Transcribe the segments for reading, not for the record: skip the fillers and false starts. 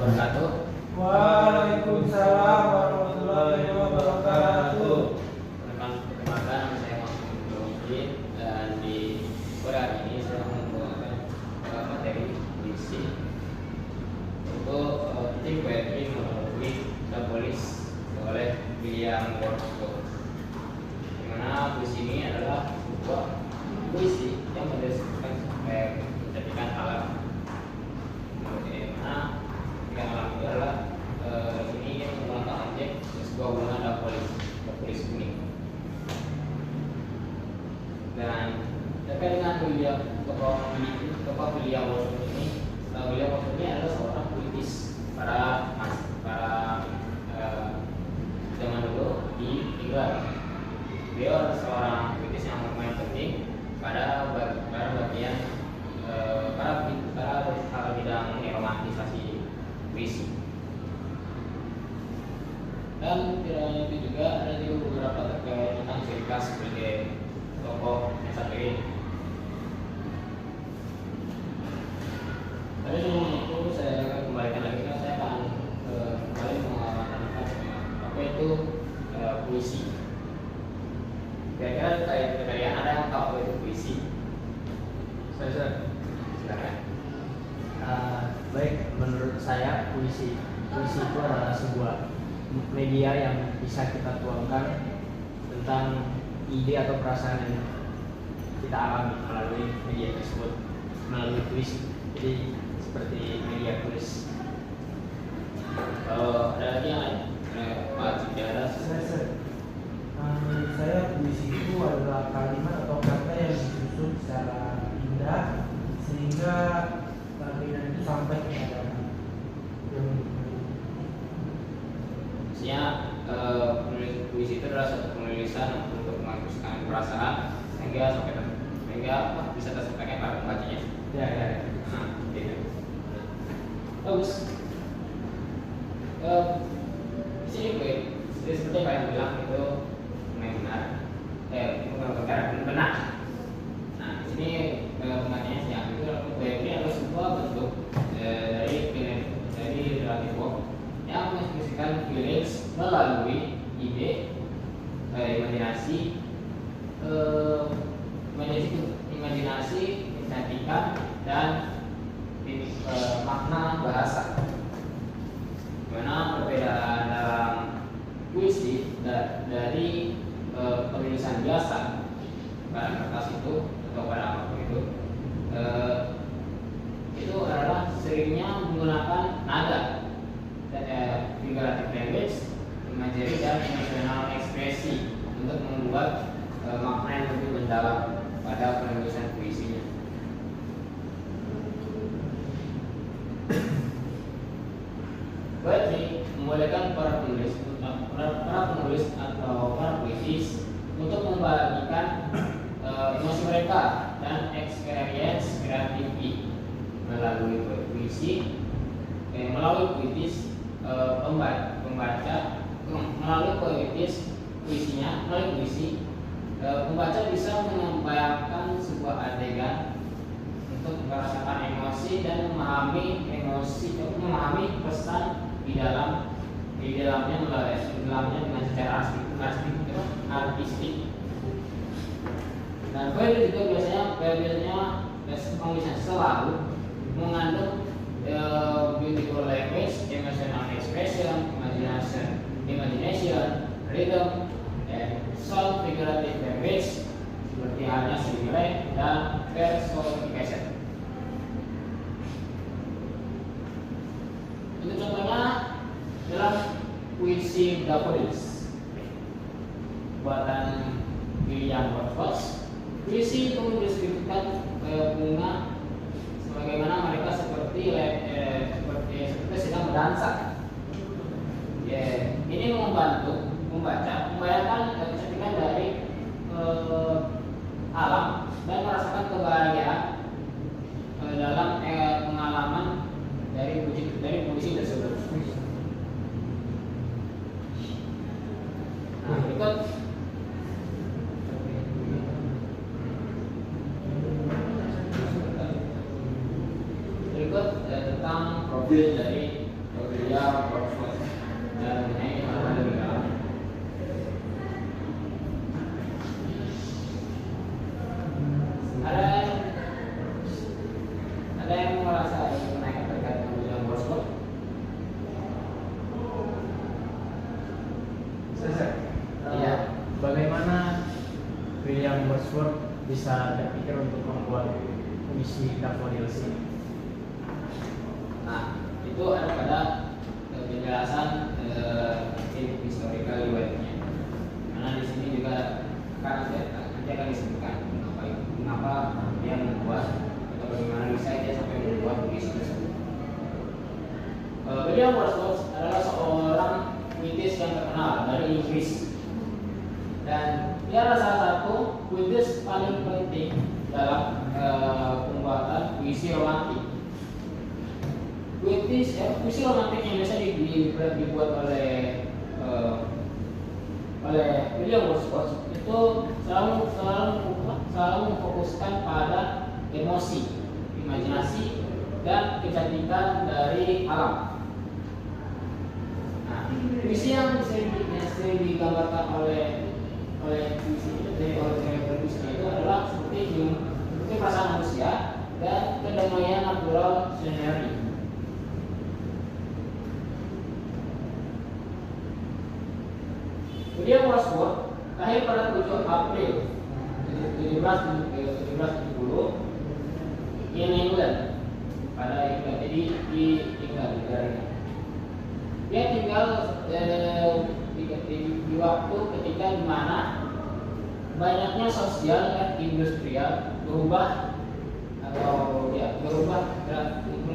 wabarakatuh. Waalaikumsalam warahmatullahi wabarakatuh. Perkenalkan, saya Muhammad Nurul dan di sore hari ini saya membawakan materi puisi untuk tim poetry melalui The Police oleh William Wordsworth. Di mana puisi ini adalah sebuah puisi yang mendeskripsikan kecantikan alam. Bagaimana yang alam itu adalah ini yang menggunakan objek sebuah bunga dapolis kuning. Dan terkait dengan tokoh William Wordsworth ini, William Wordsworth ini adalah seorang puitis para zaman dulu di England. Beliau adalah seorang puitis yang bermain penting pada bagian pada bidang romantisasi puisi. Dan tidak hanya itu juga ada juga beberapa terkait tentang ciri khas sebagai tokoh yang satu ini. Tapi sebelum itu saya akan kembalikan lagi, saya akan kembali mengenalkan apa itu puisi. Kira-kira kalian ada yang tahu apa itu puisi? Saya Silakan. Baik, menurut saya puisi itu adalah sebuah media yang bisa kita tuangkan tentang ide atau perasaan yang kita alami melalui media tersebut, melalui puisi. Jadi seperti media tulis. Kalau ada lagi yang lain, Pak Cicara. menurut saya puisi itu adalah kalimat atau kata yang disusun secara indah sehingga kalimat itu sampai kepada yang Maksudnya penulis puisi itu adalah satu penulisan untuk mengekspresikan perasaan sehingga bisa tersampaikan pada pembacanya. Ya. Nah, gitu. Bagus. Di sini gue seperti yang kalian bilang itu benar. Nah, di sini pembacanya siapa itu poetry adalah sebuah bentuk dari relative work yang mengekspresikan feelings melalui ide, imajinasi, kecantikan dan makna bahasa. Dimana perbedaan dalam puisi dari penulisan biasa pada kertas itu atau pada apapun itu adalah seringnya menggunakan nada dan figurative language, imagery dan emotional ekspresi untuk membuat makna yang lebih mendalam pada penulisan puisinya. Poetry membolehkan para penulis atau para puitis untuk membagikan emosi mereka dan experience kreatif melalui puisi, melalui puitis pembaca bisa menyampaikan sebuah adegan untuk merasakan emosi dan memahami pesan di dalamnya dengan secara artistik. Dan poetry juga biasanya selalu mengandung beautiful language, emotional expression, imagination, rhythm, and sound figurative language seperti halnya simile dan personification. Untuk contohnya dalam puisi Daffodils buatan William Wordsworth, puisi itu mendeskripsikan bunga sebagaimana mereka seperti sedang berdansa. Ini membantu membaca membayangkan kecantikan dari alam dan merasakan kebahagiaan dalam pengalaman dari puisi tersebut. Nah, berikut tentang profil dari William Wordsworth. Dan ini adalah dari dalam. Ada yang merasa ingin menaikkan terkait dengan William Wordsworth? Iya. Bagaimana William Wordsworth bisa terpikir untuk membuat puisi Daffodils ini? Nah, itu ada pada penjelasan historical riwayatnya. Karena di sini juga nanti akan disebutkan mengapa dia membuat atau bagaimana bisa dia sampai membuat puisi tersebut. William Wordsworth adalah seorang puitis yang terkenal dari Inggris, dan dia adalah salah satu puitis paling penting dalam pembuatan puisi romantik. Puisi romantik yang biasa dibuat oleh William Wordsworth itu selalu memfokuskan pada emosi, imajinasi, dan kecantikan dari alam. Nah, puisi yang sering digambarkan oleh puisi itu adalah seperti perasaan manusia dan kedamaian natural scenery. William Wordsworth lahir pada 7 April 1770 di England, jadi di England negaranya. Dia tinggal di waktu ketika di mana banyaknya sosial dan industrial berubah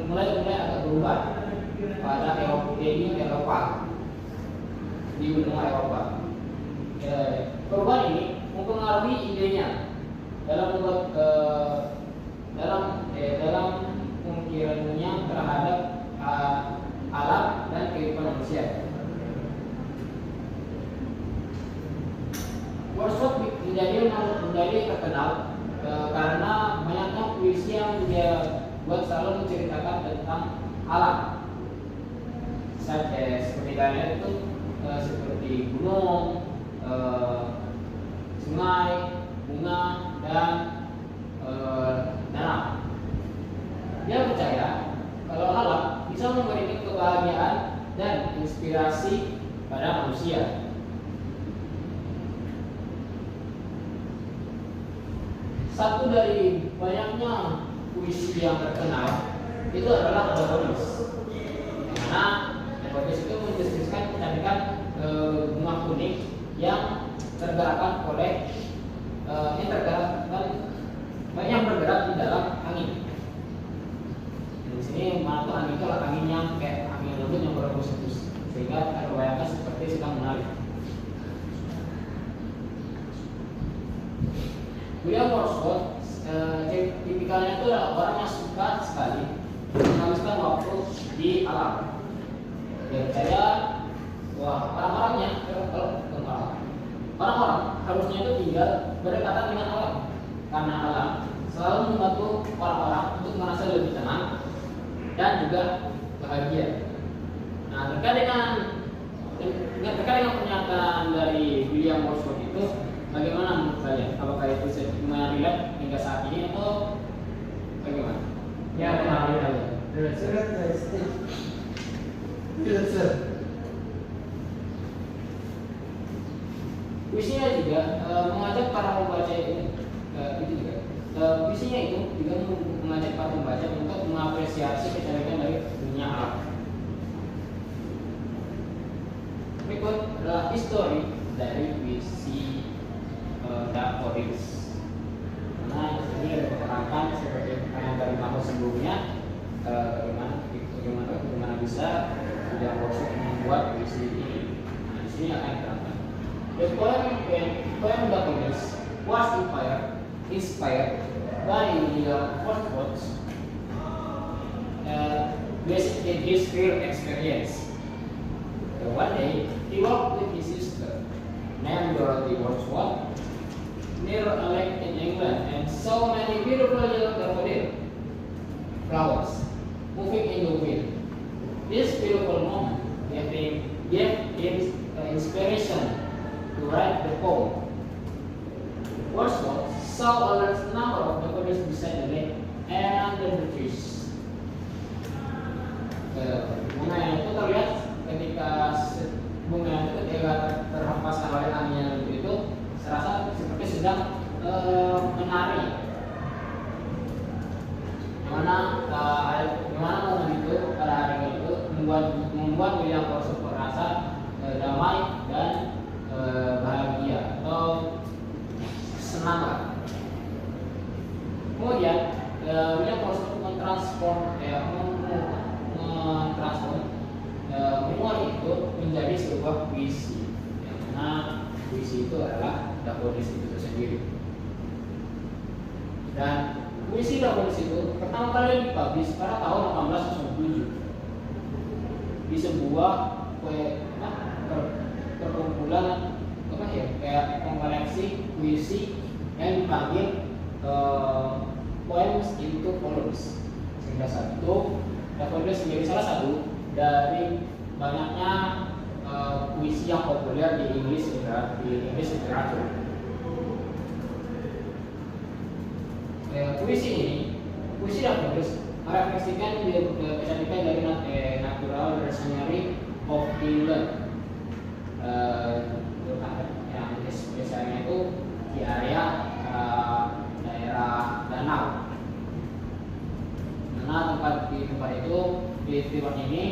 mulai agak berubah pada Eropa, di benua Eropa. Perubahan ini mempengaruhi idenya dalam pemikirannya terhadap alam dan kehidupan manusia. Wordsworth menjadi terkenal karena banyaknya puisi yang dia buat selalu menceritakan tentang alam. Seperti kalian itu seperti gunung, sungai, bunga, dan danau. Dia percaya kalau alam bisa memberikan kebahagiaan dan inspirasi pada manusia. Satu dari banyaknya puisi yang terkenal itu adalah Daffodils. Karena Daffodils itu mendeskripsikan kecantikan bunga kuning yang tergerakkan oleh yang bergerak di dalam angin. Di sini mana tuh angin itu adalah angin yang kayak angin lembut yang berhembus, sehingga terbayangkan seperti sedang menari. William Wordsworth tipikalnya itu adalah orang yang suka sekali menghabiskan waktu di alam. Dia percaya orang-orang harusnya itu tinggal berdekatan dengan alam, karena alam selalu membantu orang-orang untuk merasa lebih tenang dan juga bahagia. Nah, terkait dengan pernyataan dari William Wordsworth itu, bagaimana menurut kalian? Apakah itu lumayan relate hingga saat ini atau bagaimana? Ya, benar kali. Puisinya juga mengajak para pembaca puisinya itu juga mengajak para pembaca untuk mengapresiasi kecantikan dari dunia alam. Berikut adalah histori dari puisi Daffodils. Nah, ini ada keterangan seperti yang dari mahal sebelumnya, bagaimana bisa William Wordsworth membuat puisi ini. Nah, di sini akan diterangkan. The poem Daffodils was inspired by William Wordsworth based in his real experience. One day, he walked with his sister, named Dorothy Wordsworth, near a lake in England, and saw many beautiful yellow daffodil flowers moving in the wind. This beautiful moment bunga yang itu terlihat ketika bunga yang itu ketika terhempaskan oleh angin yang itu serasa seperti sedang menari. Dimana momen itu pada hari itu membuat William Wordsworth merasa damai dan bahagia atau senang lah. Kemudian William Wordsworth mentransform memori itu menjadi sebuah puisi, yang mana puisi itu adalah Daffodils itu sendiri. Dan puisi Daffodils itu pertama kali dipublish pada tahun 1897 di sebuah perkumpulan kayak koleksi puisi yang dipanggil Poems into Columns. Sehingga satu Daffodils menjadi salah satu dari banyaknya puisi yang populer di English literature. Puisi Daffodils merefleksikan kecantikan dari natural scenery of England, yang biasanya itu di area daerah danau. Karena tempat itu di tempat ini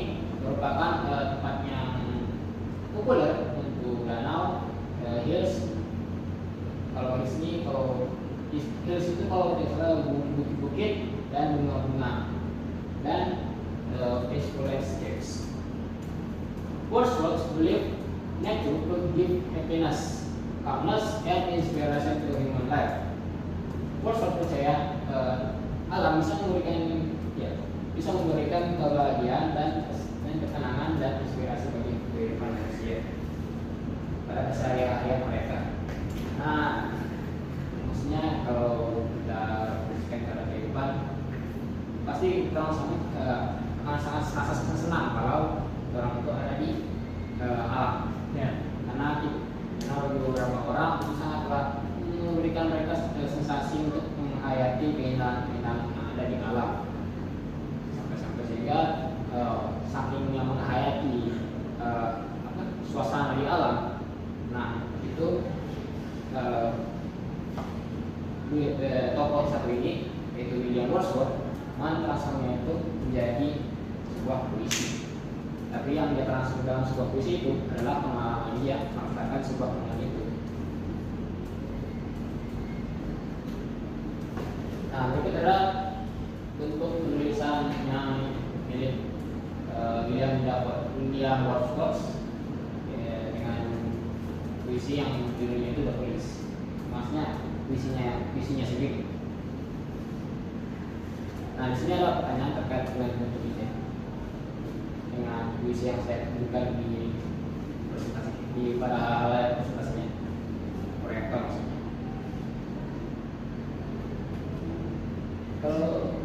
merupakan tempat yang populer untuk danau, hills. Kalau di sini, hills itu kalau tidak salah bukit-bukit dan bunga-bunga dan peaceful landscapes. Wordsworth believed nature could give happiness, calmness, and inspiration to human life. Wordsworth percaya alam bisa memberikan kebahagiaan dan ketenangan dan inspirasi bagi kehidupan manusia pada keseharian mereka. Nah, maksudnya kalau kita refleksikan pada kehidupan, pasti kita akan sangat senang kalau orang itu ada di alam. Ya. Karena bagi beberapa orang itu sangatlah memberikan mereka sensasi untuk menghayati keindahan yang ada di alam. Sampai sehingga saking yang menghayati suasana di alam, nah itu tokoh satu ini yaitu William Wordsworth mentransformasinya itu menjadi sebuah puisi. Tapi yang dia transformasi dalam sebuah puisi itu adalah pengalaman dia merasakan sebuah pengalaman itu. Nah, berikut adalah bentuk penulisan yang milik William Wordsworth dengan puisi yang judulnya itu Daffodils. Maksudnya puisinya sendiri. Nah, di sini ada pertanyaan terkait dengan bentuk ini dengan puisi yang saya tunjukkan di presentasi pada hal presentasinya proyektor maksudnya. Kalau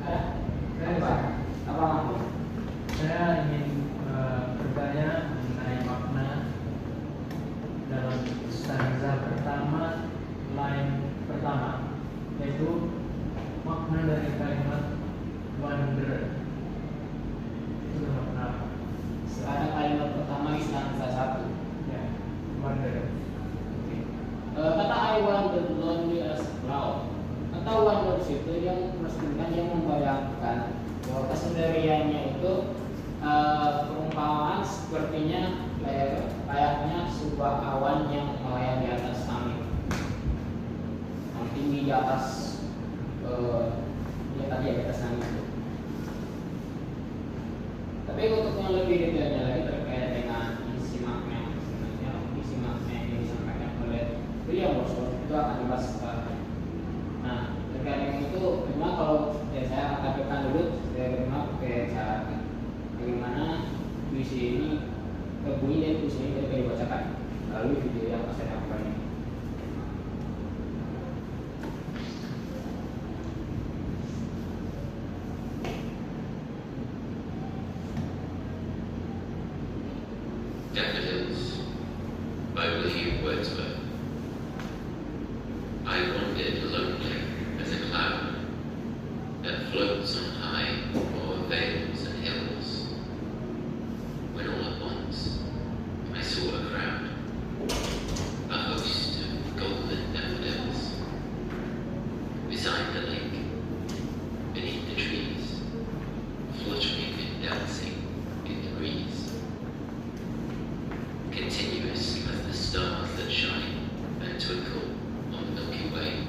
ada apa Mahmud? Saya ingin bertanya mengenai makna dalam stanza pertama, line pertama, yaitu makna dari kalimat wanderer. Itu bermakna apa? Ada kalimat pertama di stanza 1. Ya, wanderer. Kata I wander lonely as a cloud. Kata wander itu yang meresmikan, yang membayangkan bahwa kesendiriannya itu perumpamaan sepertinya layaknya sebuah awan yang melayang di atas langit, yang tinggi di atas di atas langit itu. Tapi untuk yang lebih detailnya lagi terkait dengan isi makna, sebenarnya isi makna yang disampaikan oleh William Wordsworth itu akan dibahas setelah. Nah, terkait dengan itu, memang kalau saya akan tampilkan dulu bagaimana puisi ini, bunyi dari puisi ini ketika dibacakan melalui video yang saya lakukan ini. Daffodils by William Wordsworth. I wandered lonely as a cloud that floats on high o'er vales and hills. beside the lake, beneath the trees, fluttering and dancing in the breeze. Continuous as the stars that shine and twinkle on the Milky Way,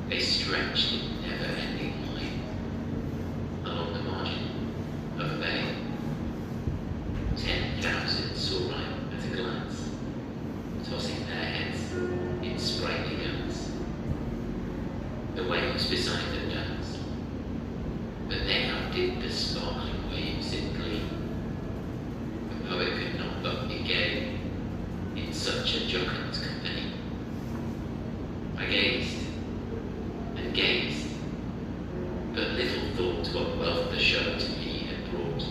they stretched in never-ending line along the margin of a bay. 10,000 saw right at a glance, tossing their heads in sprightly dance. The waves beside them danced, but they outdid the sparkling waves in glee. The poet could not but be gay in such a jocund company. I gazed and gazed, but little thought what wealth the show to me had brought.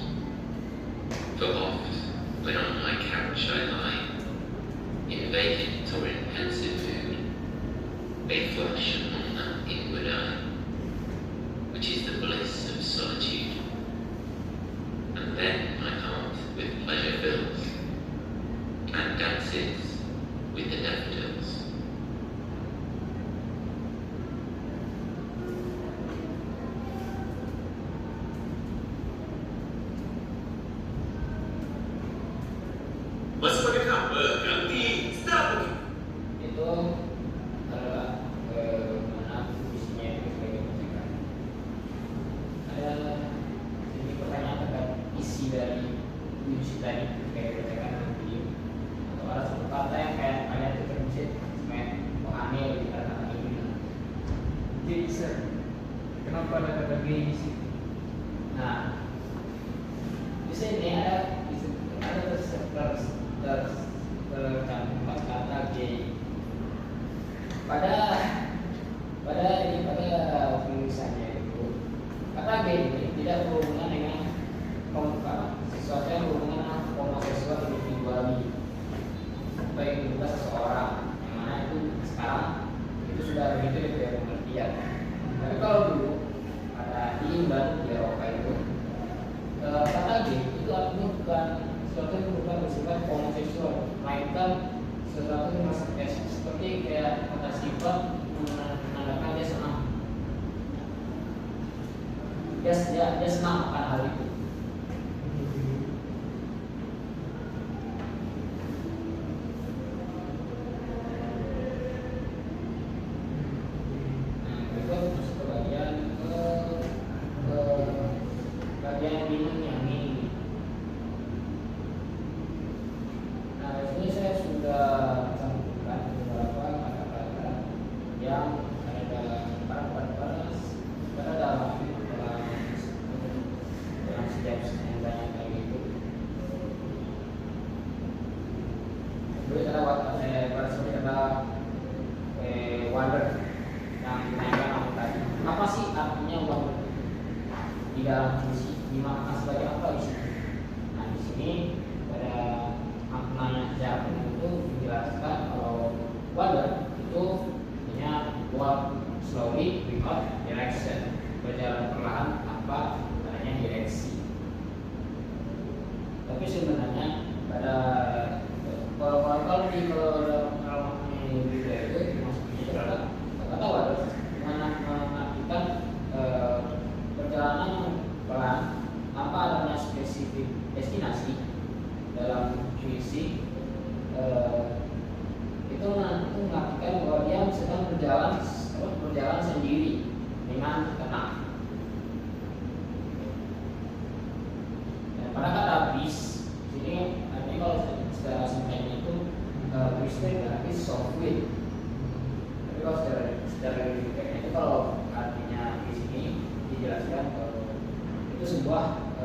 For oft, when on my couch I lie, in vacant or in pensive mood, they flash upon that inward eye, which is the bliss of solitude. And then my heart with pleasure fills, and dances with the daffodils. Masih pakai kabel, ganti start. Itu adalah mana visinya itu sebagai musika. Ada ini pertanyaan terkait isi dari puisi tadi kayak bacakan dalam video, atau ada satu kata yang kayak kalian tuh terbesit semen aneh di kata ini. Jadi sir, kenapa ada kata gay di situ? Nah, di sini ada tercantum kata gay pada tulisannya itu. Kata gay ini tidak berhubungan dengan sesuatu yang berhubungan dengan homoseksual individuali, baik juga seseorang, yang mana itu sekarang itu sudah begitu ya pengertian. Tapi kalau dulu pada di England, di Eropa itu kata gay itu artinya bukan sesuatu yang bukan bersifat homoseksual, melainkan sesuatu yang seperti kayak kata sifat menandakan dia senang, dia senang akan hal itu. Nah, itu masuk ke bagian minum yang ini. Nah, ini saya sudah cantumkan beberapa kata-kata yang pada dalam setiap sentennya kayak gitu. Dulu pada seperti kata wonder yang dinaikkan aku tadi. Apa sih artinya wonder di dalam puisi? Dimakna sebagai apa di sini? Nah, di sini pada maknanya Jepang itu dijelaskan kalau wonder itu artinya walk slowly without direction, berjalan perlahan tanpa adanya direksi. Tapi sebenarnya pada kalau maknanya berbeda itu maksudnya adalah kata wonder mengartikan perjalanan yang pelan tanpa adanya spesifik destinasi. Dalam puisi itu mengartikan bahwa dia sedang berjalan sendiri dengan tenang. Dan pada kata bis ini artinya kalau secara singkatnya itu bis itu berarti soft wind. Tapi kalau secara detailnya itu kalau artinya di sini dijelaskan kalau itu sebuah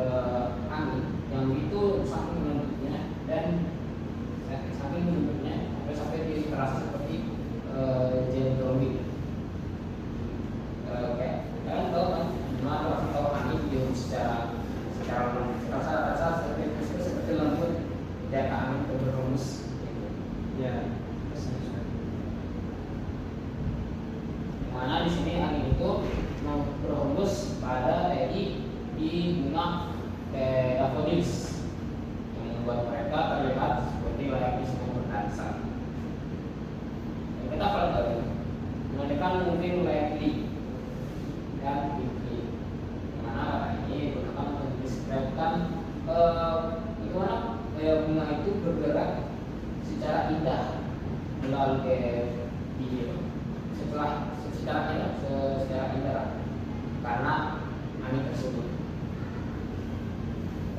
angin yang begitu saking menentunya dan saking menentunya sampai dia terasa seperti gentle wind. Kalian tahu kan gimana kalau angin dia secara rasa seperti lembut, tidak angin itu berhembus. Ya, Mana di sini angin itu berhembus pada di bunga daffodils yang membuat mereka terlihat seperti layaknya sedang berdansa. Dan kita kalau tahu, mereka mungkin layakly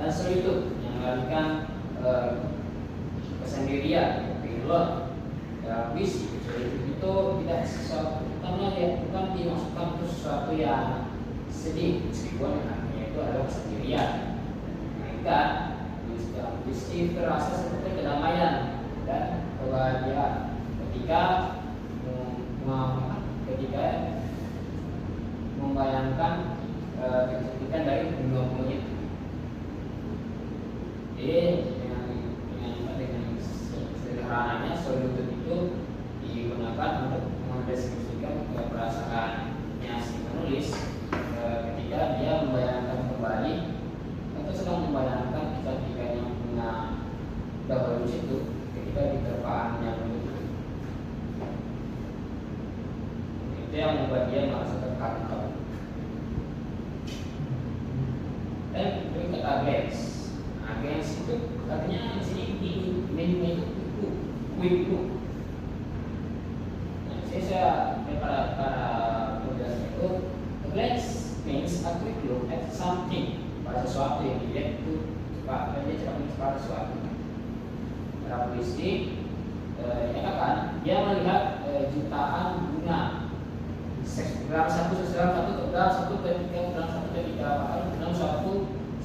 dan solitude yang mengalihkan kesendirian, alone. Dalam puisi solitude itu tidak sesuatu, bukan dimasukkan itu sesuatu yang sedih, meskipun artinya itu adalah kesendirian. Melainkan dalam puisi terasa seperti kedamaian dan kebahagiaan ketika membayangkan kecantikan dari bunga-bunga itu. Jadi dengan sederhananya solitude itu digunakan untuk mendeskripsikan perasaannya si penulis ketika dia membayangkan kembali atau sedang membayangkan kecantikannya bunga dahulu itu ketika diterpaannya begitu. Itu yang membuat dia merasa terkagum. Dan berikut agens. Agens itu artinya di sini menu itu quick look. Nah, saya para penjelasan itu glance means a quick look at something, pada sesuatu yang dilihat itu cepat, dan dia cepat pada sesuatu. Pada puisi dikatakan dia melihat jutaan bunga dalam satu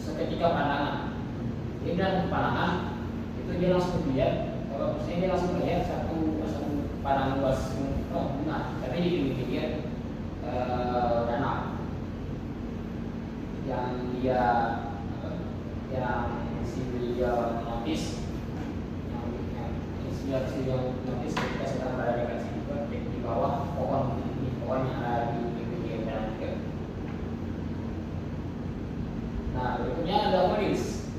seketika pandangan. Jadi dalam pandangan itu dia langsung melihat, kalau misalnya dia langsung melihat satu pandangan luas bunga, tapi di pinggir danau yang si beliau notis ketika sedang berada di kasih di bawah pohon yang ada di pinggir danau juga. Nah, berikutnya ada Daffodils.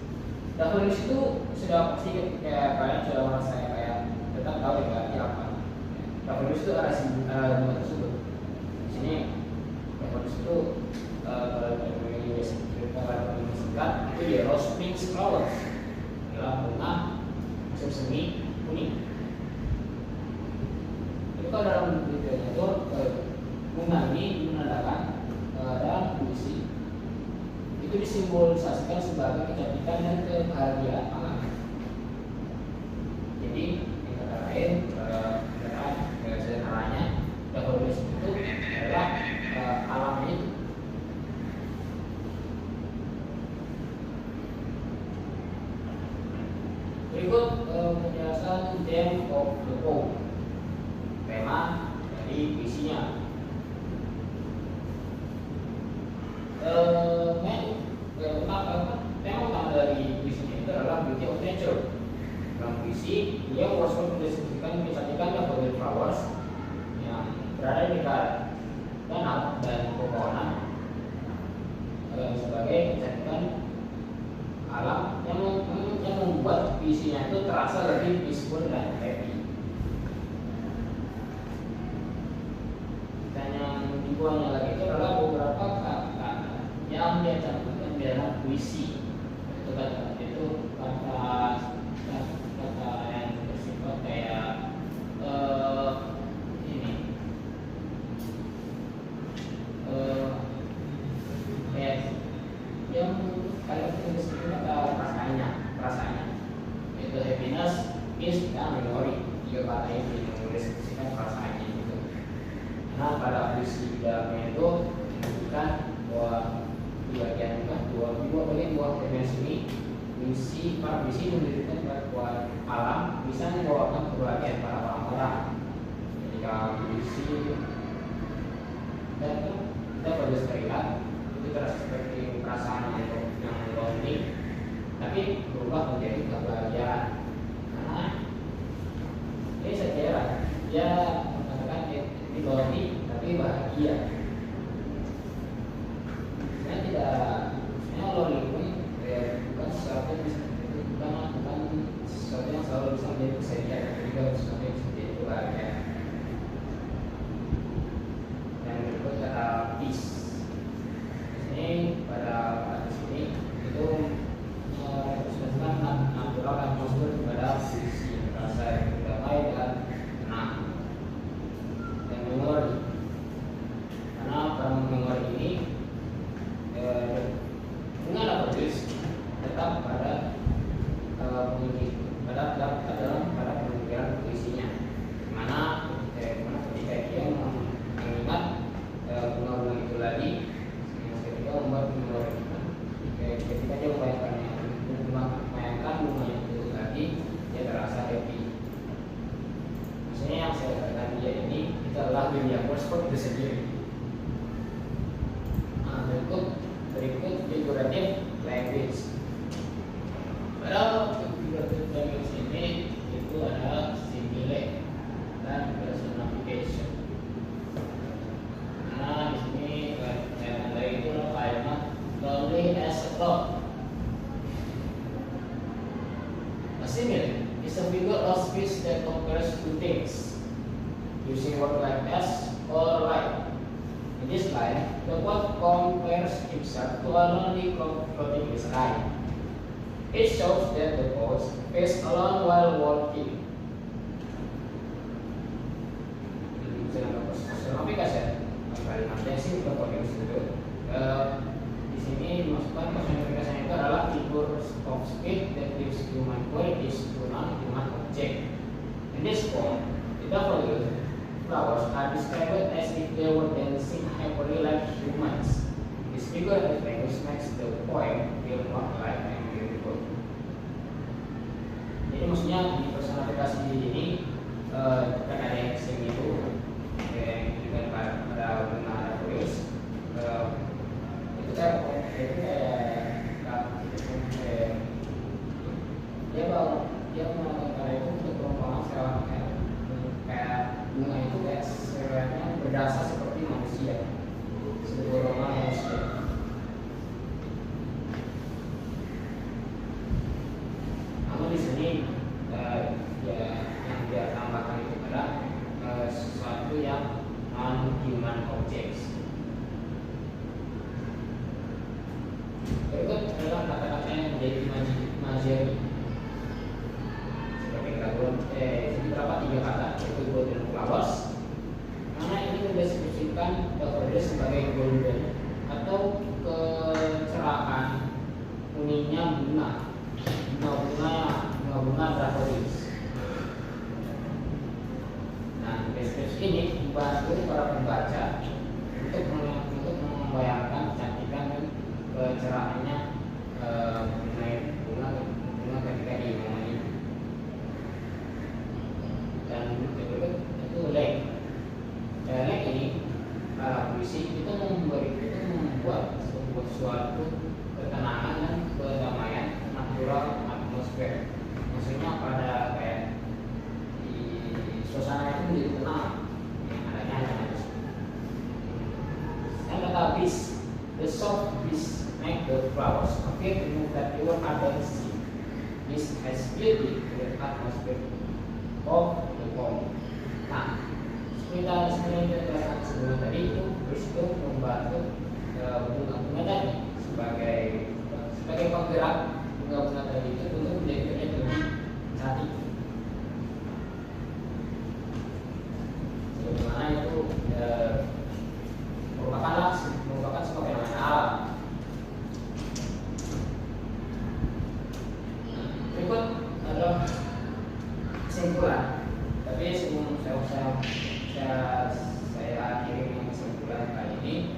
Daffodils itu sudah pasti kayak kalian sudah merasa kayak tetap tahu ya artinya apa. Daffodils itu arah bunga tersebut. Di sini Daffodils itu kalau disingkat itu dia rose pink flowers, adalah bunga semi kuning. Itu kalau dalam detailnya itu bunga ini menandakan dalam puisi itu disimbolisasikan sebagai kecantikan dan kebahagiaan alam. Jadi dengan kata lain, sederhananya Daffodils itu adalah alamnya itu. Berikut penjelasan theme of the poem, tema dari puisinya. Tema utama dari puisinya itu adalah beauty of nature. Dalam puisi, dia berusaha mendeskripsikan kecantikan Daffodil flowers yang berada di dekat danau dan pepohonan sebagai kecantikan alam yang membuat puisinya itu terasa lebih peaceful dan happy. Dan yang dibuangnya lagi itu adalah beberapa kata yang dia cantumkan di dalam puisi. Itu kata yang bersifat kayak yang kalian tulis itu kata perasaannya itu happiness is a memory. Tiga kata ini menuliskan perasaannya itu. Karena pada puisi dalamnya itu menunjukkan bahwa di bagian dua dimensi para puisi menunjukkan bahwa alam bisa membawakan kebahagiaan para orang-orang. Ketika puisi dan kita pada sekalian itu terasa seperti perasaan yang lonely, tapi berubah menjadi kebahagiaan. Karena ini saya kira dia mengatakan ini lonely tapi bahagia. Saya tidak, saya lonely pun bukan sesuatu yang bisa bukan sesuatu yang selalu bisa menjadi kesedihan, tapi juga sesuatu yang bisa menjadi kebahagiaan. Dan berikut kata peace. Ini pada sini itu representasikan natural atmosfer kepada puisi rasa yang damai dan tenang dan memori. word like as or like. In this line, the quote compares himself to a lonely cloud floating in the sky. It shows that the poet is alone while walking. Kalimatnya sih untuk itu. Di sini dimasukkan personifikasinya itu adalah figur of speed that gives human qualities to non-human object. In this poem, the daffodils flowers are described as if they were dancing happily like humans. This figurative language makes the poem feel more alive and beautiful. Jadi maksudnya di personifikasi ini kan ada yang sing itu yang juga pada bunga daffodils itu kayak dia melakukan itu untuk perumpamaan kayak bunga itu kayak sebenarnya berdasar seperti manusia, sebuah manusia. Namun di sini ya yang dia tambahkan itu adalah sesuatu yang non-human objects. Berikut adalah kata-kata yang menjadi majeri. Seperti kata jadi berapa 3 kata, yaitu golden flowers. Karena ini mendeskripsikan daffodils sebagai golden atau kecerahan kuningnya bunga daffodils. Nah, deskripsi ini membantu para pembaca untuk membayangkan kecantikan dan kecerahannya bunga ketika diomongin. Dan berikut itu lek. Lek ini puisi itu membuat sebuah suatu ketenangan dan kedamaian natural atmosfer. Maksudnya pada kayak di suasana itu menjadi tenang. Yang adanya hanya manusia. And kata bis, the soft breeze make the flowers appear to move that you are see. This has beauty to the atmosphere of the poem. Nah, seperti yang dikatakan sebelum tadi itu membantu bunga-bunga tadi sebagai penggerak bunga-bunga tadi itu untuk menjadikannya lebih cantik. Sebagaimana itu merupakan sebuah fenomena alam. Berikut adalah kesimpulan. Tapi sebelum saya akhiri dengan kesimpulan kali ini,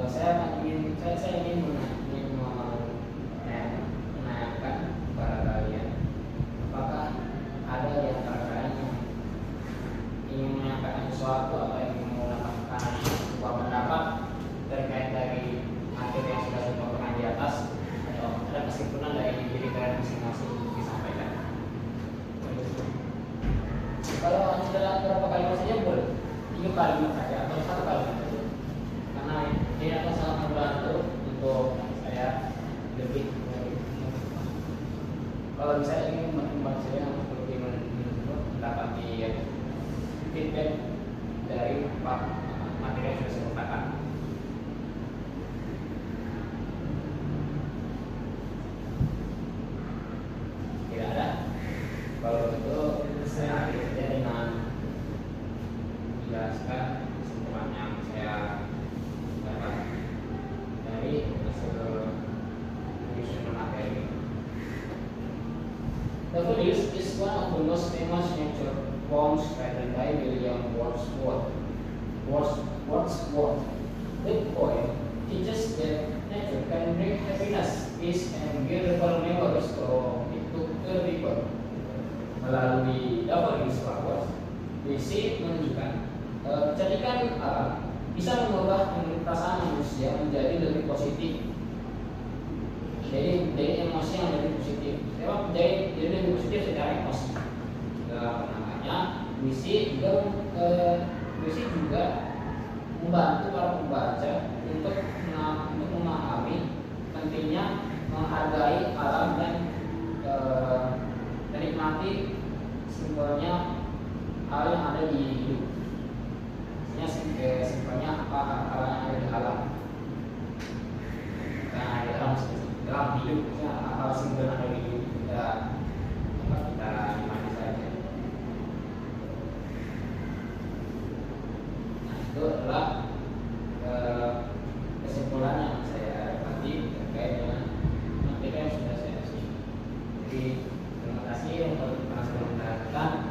saya ingin menanyakan kepada kalian, apakah ada di antara kalian yang ingin menyampaikan sesuatu atau yang mengungkapkan sebuah pendapat terkait dari materi yang sudah saya bawakan di atas, atau ada kesimpulan dari diri kalian masing-masing untuk disampaikan? Kalau ada berapa kalimat saja boleh, 3 kalimat saja atau 1 kalimat saja, karena ini akan sangat membantu untuk saya lebih. Kalau bisa ingin membantu saya untuk mendapati feedback dari materi yang sudah saya katakan. Tidak ada. Kalau begitu saya akhiri saja dengan menjelaskan kesimpulan yang saya dapat dari hasil penyusunan materi. Daffodils is one of the most famous nature poems written by William Wordsworth. The poem teaches that nature can bring happiness, peace, and beautiful memories to the people. Melalui daffodils flowers, puisi menunjukkan kecantikan alam bisa mengubah perasaan manusia menjadi lebih positif. Jadi emosi yang lebih positif. Jadi lebih positif secara emosi. Makanya puisi juga membantu para pembaca untuk memahami pentingnya menghargai alam dan menikmati simbolnya hal yang ada di hidup. hidup, misalnya hal sederhana dari hidup kita dapat kita nikmati saja. Nah itu adalah kesimpulan yang saya dapati terkait dengan materi yang sudah saya kasih. Jadi terima kasih untuk yang sudah mendengarkan.